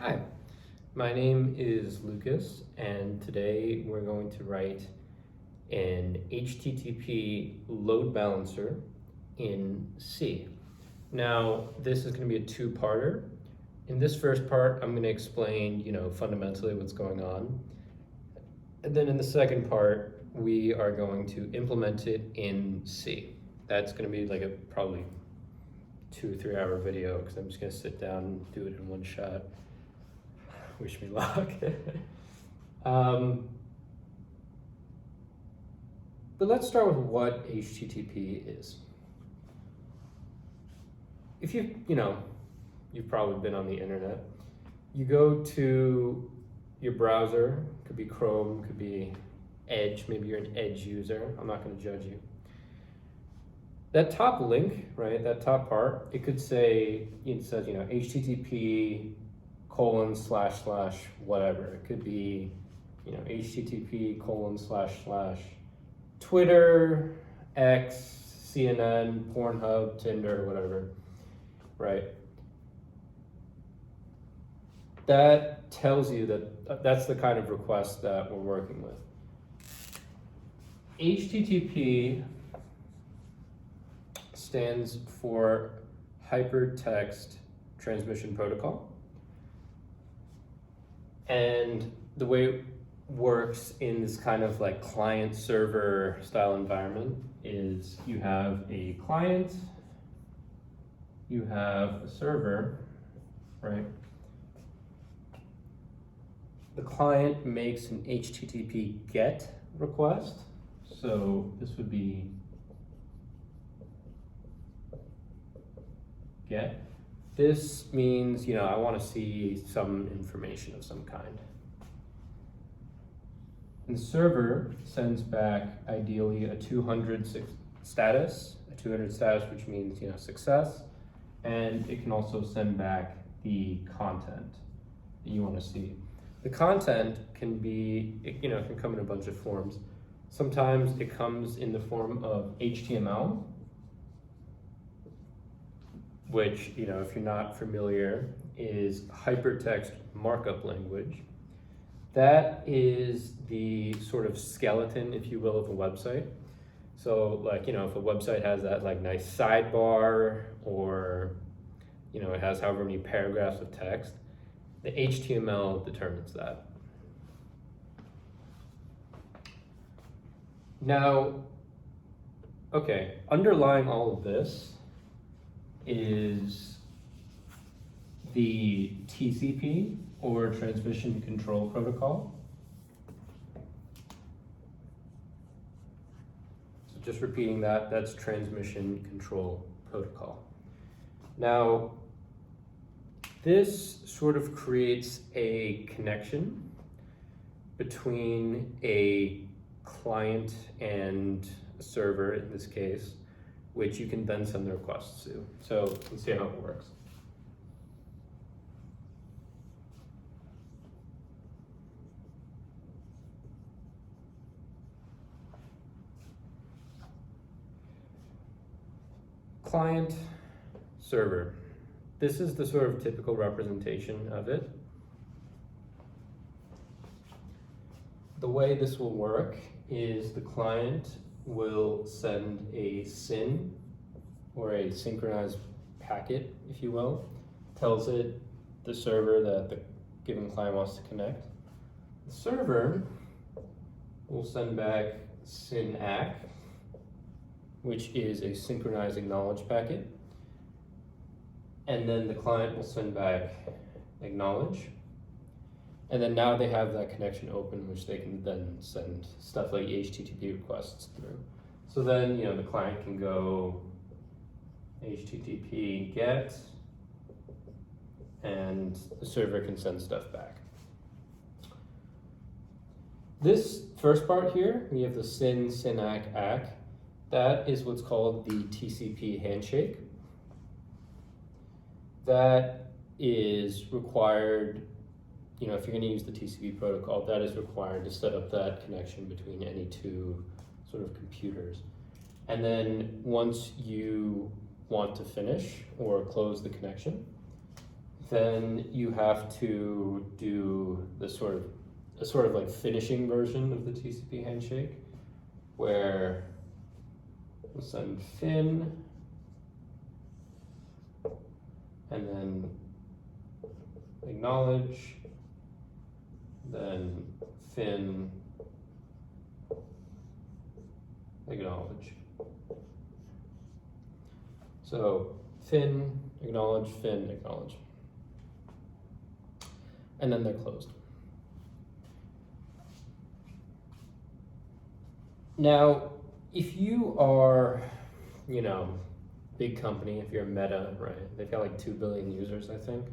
Hi, my name is Lucas, and today we're going to write an HTTP load balancer in C. Now, this is going to be a two-parter. In this first part, I'm going to explain, fundamentally what's going on. And then in the second part, we are going to implement it in C. That's going to be like a probably 2 or 3 hour video because I'm just going to sit down and do it in one shot. Wish me luck. But let's start with what HTTP is. If you've probably been on the internet. You go to your browser, could be Chrome, could be Edge, maybe you're an Edge user, I'm not going to judge you. That top link, right, that top part, it could say, it says, HTTP : / whatever. It could be, HTTP : / Twitter, X, CNN, Pornhub, Tinder, whatever, right? That tells you that that's the kind of request that we're working with. HTTP stands for Hypertext Transmission Protocol. And the way it works in this kind of like client server style environment is you have a client, you have a server, right? The client makes an HTTP GET request. So this would be GET. This means, I want to see some information of some kind. And the server sends back ideally a 200 status, which means, success. And it can also send back the content that you want to see. The content can be, it can come in a bunch of forms. Sometimes it comes in the form of HTML, which, if you're not familiar, is hypertext markup language. That is the sort of skeleton, if you will, of a website. So like, if a website has that like nice sidebar or, it has however many paragraphs of text, the HTML determines that. Now, okay, underlying all of this is the TCP, or Transmission Control Protocol. So just repeating that, that's Transmission Control Protocol. Now, this sort of creates a connection between a client and a server, in this case, which you can then send the requests to. So let's see how it works. Client, server. This is the sort of typical representation of it. The way this will work is the client will send a SYN, or a synchronized packet, if you will, tells it, the server, that the given client wants to connect. The server will send back SYN-ACK, which is a synchronized acknowledge packet. And then the client will send back acknowledge. And then now they have that connection open, which they can then send stuff like HTTP requests through. So then, the client can go HTTP GET, and the server can send stuff back. This first part here, we have the SYN-ACK. That is what's called the TCP handshake. That is required, if you're going to use the TCP protocol, that is required to set up that connection between any two sort of computers. And then once you want to finish or close the connection, then you have to do a sort of like finishing version of the TCP handshake, where we'll send fin, and then acknowledge, then fin, acknowledge. So fin, acknowledge, fin, acknowledge. And then they're closed. Now, if you are, big company, if you're Meta, right? They've got like 2 billion users, I think.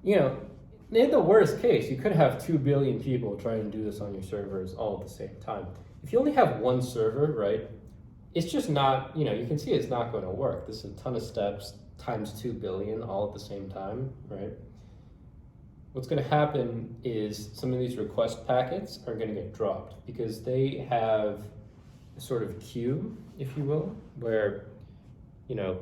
In the worst case, you could have 2 billion people trying to do this on your servers all at the same time. If you only have one server, right, it's just not, you can see it's not going to work. This is a ton of steps times 2 billion all at the same time, right? What's going to happen is some of these request packets are going to get dropped because they have a sort of queue, if you will, where,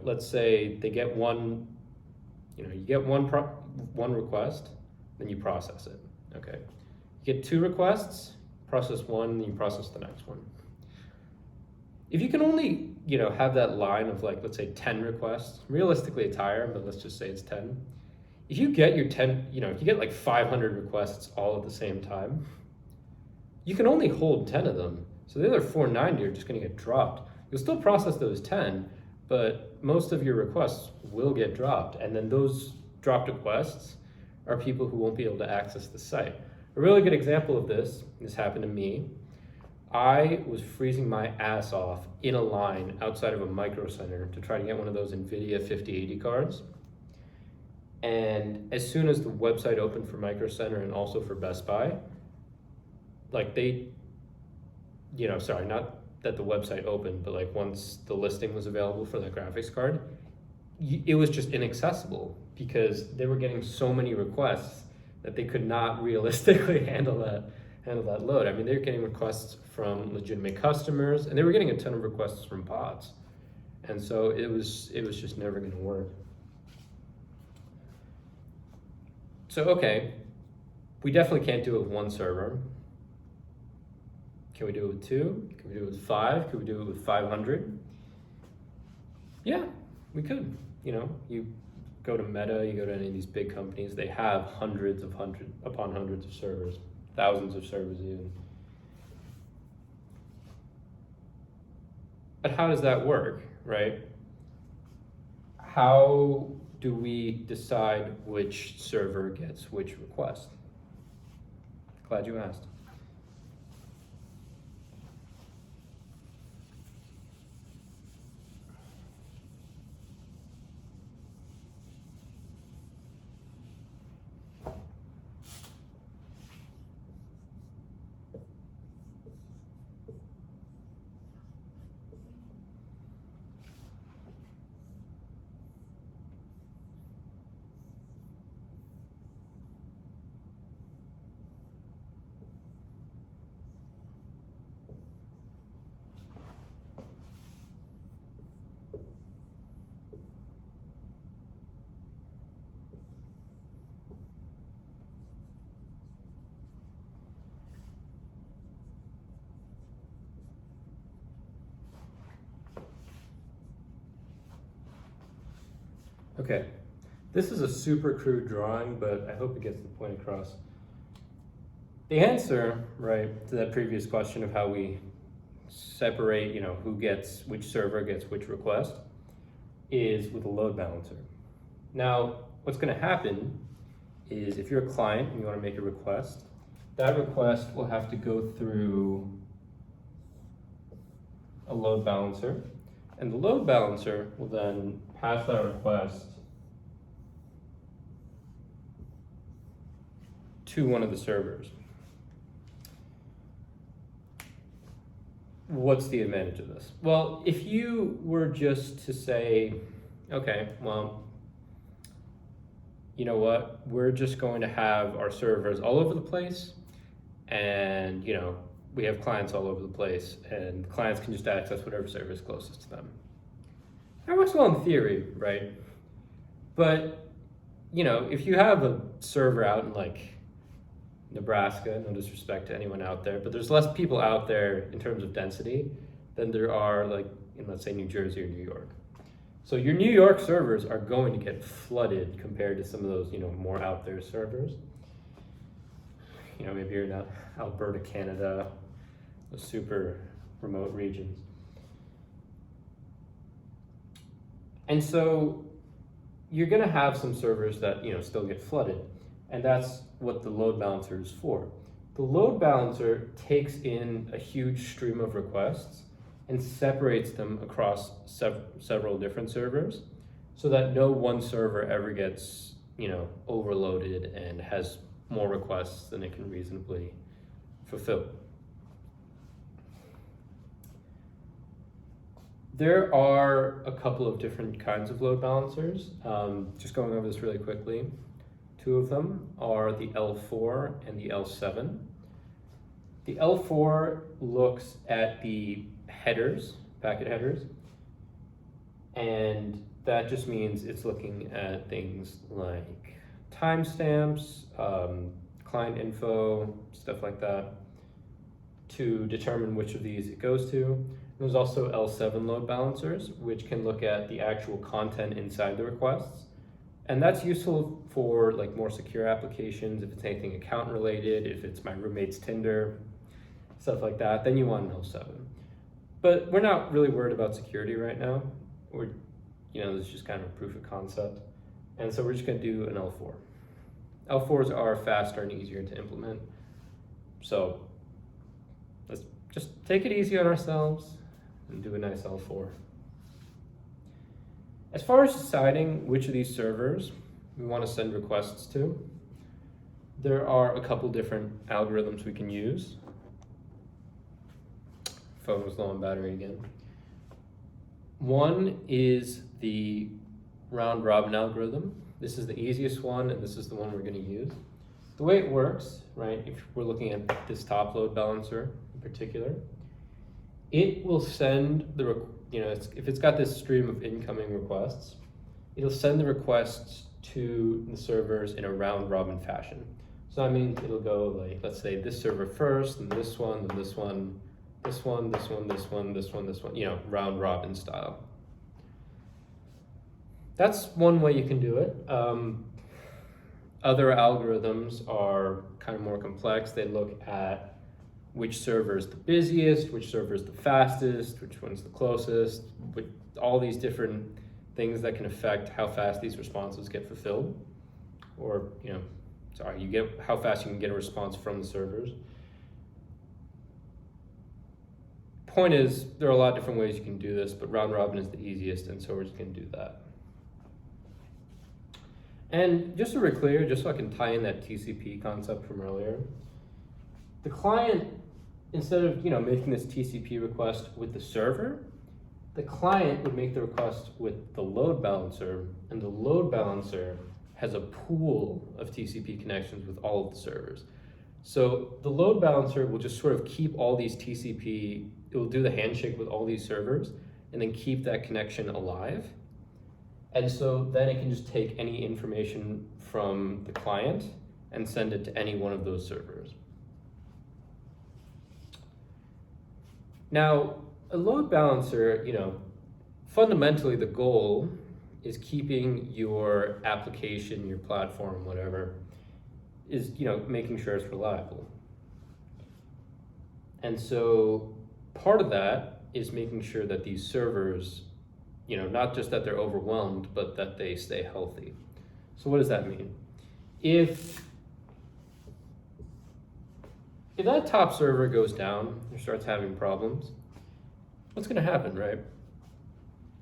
let's say they get one, you get one request, then you process it, okay? You get 2 requests, process one, then you process the next one. If you can only, have that line of like, let's say 10 requests, realistically it's higher, but let's just say it's 10. If you get your 10, if you get like 500 requests all at the same time, you can only hold 10 of them. So the other 490 are just gonna get dropped. You'll still process those 10, but most of your requests will get dropped. And then those dropped requests are people who won't be able to access the site. A really good example of this happened to me. I was freezing my ass off in a line outside of a Micro Center to try to get one of those NVIDIA 5080 cards. And as soon as the website opened for Micro Center and also for Best Buy, like not that the website opened, but like once the listing was available for the graphics card, it was just inaccessible because they were getting so many requests that they could not realistically handle that load. I mean, they were getting requests from legitimate customers, and they were getting a ton of requests from bots. And so it was just never gonna work. So, okay, we definitely can't do it with one server. Can we do it with 2? Can we do it with 5? Can we do it with 500? Yeah, we could. You go to Meta, you go to any of these big companies, they have hundreds upon hundreds of servers, thousands of servers even. But how does that work, right? How do we decide which server gets which request? Glad you asked. Okay, this is a super crude drawing, but I hope it gets the point across. The answer, right, to that previous question of how we separate, which server gets which request, is with a load balancer. Now, what's gonna happen is if you're a client and you wanna make a request, that request will have to go through a load balancer, and the load balancer will then pass that request to one of the servers. What's the advantage of this? Well, if you were just to say, okay, well, you know what, we're just going to have our servers all over the place, and we have clients all over the place, and clients can just access whatever server is closest to them. That works well in theory, right? But if you have a server out in like Nebraska, no disrespect to anyone out there, but there's less people out there in terms of density than there are like in, let's say, New Jersey or New York. So your New York servers are going to get flooded compared to some of those, more out there servers. Maybe you're in Alberta, Canada, those super remote regions. And so you're gonna have some servers that, still get flooded. And that's what the load balancer is for. The load balancer takes in a huge stream of requests and separates them across several different servers so that no one server ever gets, overloaded and has more requests than it can reasonably fulfill. There are a couple of different kinds of load balancers. Just going over this really quickly. Two of them are the L4 and the L7. The L4 looks at the headers, packet headers, and that just means it's looking at things like timestamps, client info, stuff like that, to determine which of these it goes to. There's also L7 load balancers, which can look at the actual content inside the requests. And that's useful for like more secure applications, if it's anything account related, if it's my roommate's Tinder, stuff like that, then you want an L7. But we're not really worried about security right now. This is just kind of a proof of concept. And so we're just gonna do an L4. L4s are faster and easier to implement. So let's just take it easy on ourselves and do a nice L4. As far as deciding which of these servers we want to send requests to, there are a couple different algorithms we can use. Phone was low on battery again. One is the round robin algorithm. This is the easiest one, and this is the one we're going to use. The way it works, right, if we're looking at this top load balancer in particular, it will send if it's got this stream of incoming requests, it'll send the requests to the servers in a round robin fashion. So that means it'll go like, let's say this server first, and this one, then this one, this one, this one, this one, this one, this one, round robin style. That's one way you can do it. Other algorithms are kind of more complex. They look at which server is the busiest, which server is the fastest, which one's the closest, with all these different things that can affect how fast these responses get fulfilled, or how fast you can get a response from the servers. Point is, there are a lot of different ways you can do this, but round robin is the easiest, and so we're just going to do that. And just so we're clear, just so I can tie in that TCP concept from earlier, the client, instead of making this TCP request with the server, the client would make the request with the load balancer, and the load balancer has a pool of TCP connections with all of the servers. So the load balancer will just sort of keep all these TCP, it will do the handshake with all these servers, and then keep that connection alive. And so then it can just take any information from the client and send it to any one of those servers. Now, a load balancer, fundamentally the goal is keeping your application, your platform, whatever, is, making sure it's reliable. And so part of that is making sure that these servers, not just that they're overwhelmed, but that they stay healthy. So what does that mean? If that top server goes down or starts having problems, what's going to happen, right?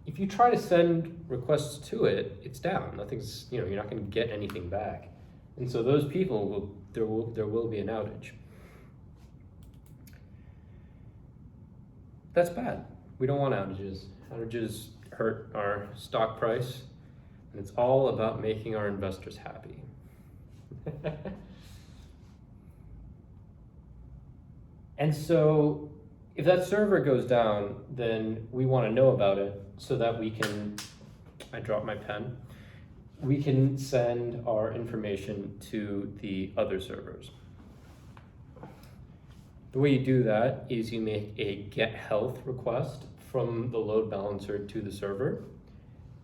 If you try to send requests to it, it's down. Nothing's, you're not going to get anything back. And so those people there will be an outage. That's bad. We don't want outages. Outages hurt our stock price, and it's all about making our investors happy. And so if that server goes down, then we want to know about it so that we can, I dropped my pen, we can send our information to the other servers. The way you do that is you make a get health request from the load balancer to the server,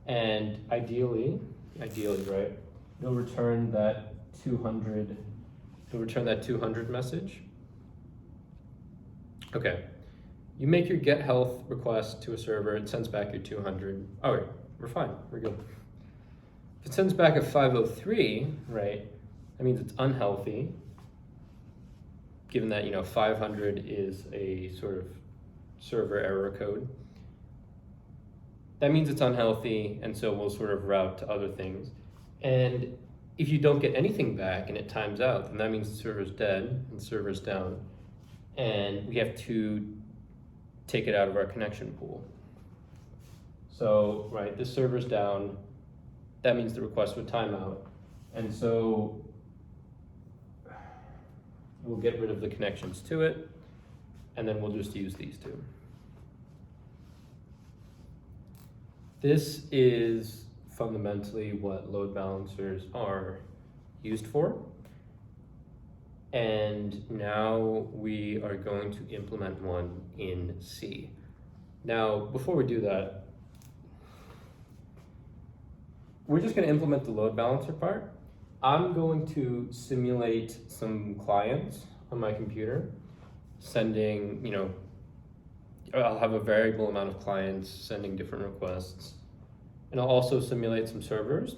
and ideally, right, it'll return that 200 message. Okay, you make your get health request to a server, it sends back your 200. All right, we're fine, we're good. If it sends back a 503, right, that means it's unhealthy, given that 500 is a sort of server error code. That means it's unhealthy, and so we'll sort of route to other things. And if you don't get anything back and it times out, then that means the server's dead and the server's down, and we have to take it out of our connection pool. So, right, this server's down, that means the request would time out, and so we'll get rid of the connections to it, and then we'll just use these two. This is fundamentally what load balancers are used for. And now we are going to implement one in C. Now, before we do that, we're just going to implement the load balancer part. I'm going to simulate some clients on my computer, sending, I'll have a variable amount of clients sending different requests. And I'll also simulate some servers.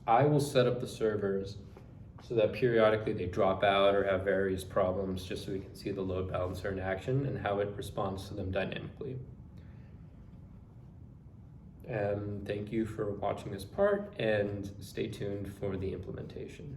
I will set up the servers so that periodically they drop out or have various problems, just so we can see the load balancer in action and how it responds to them dynamically. Thank you for watching this part, and stay tuned for the implementation.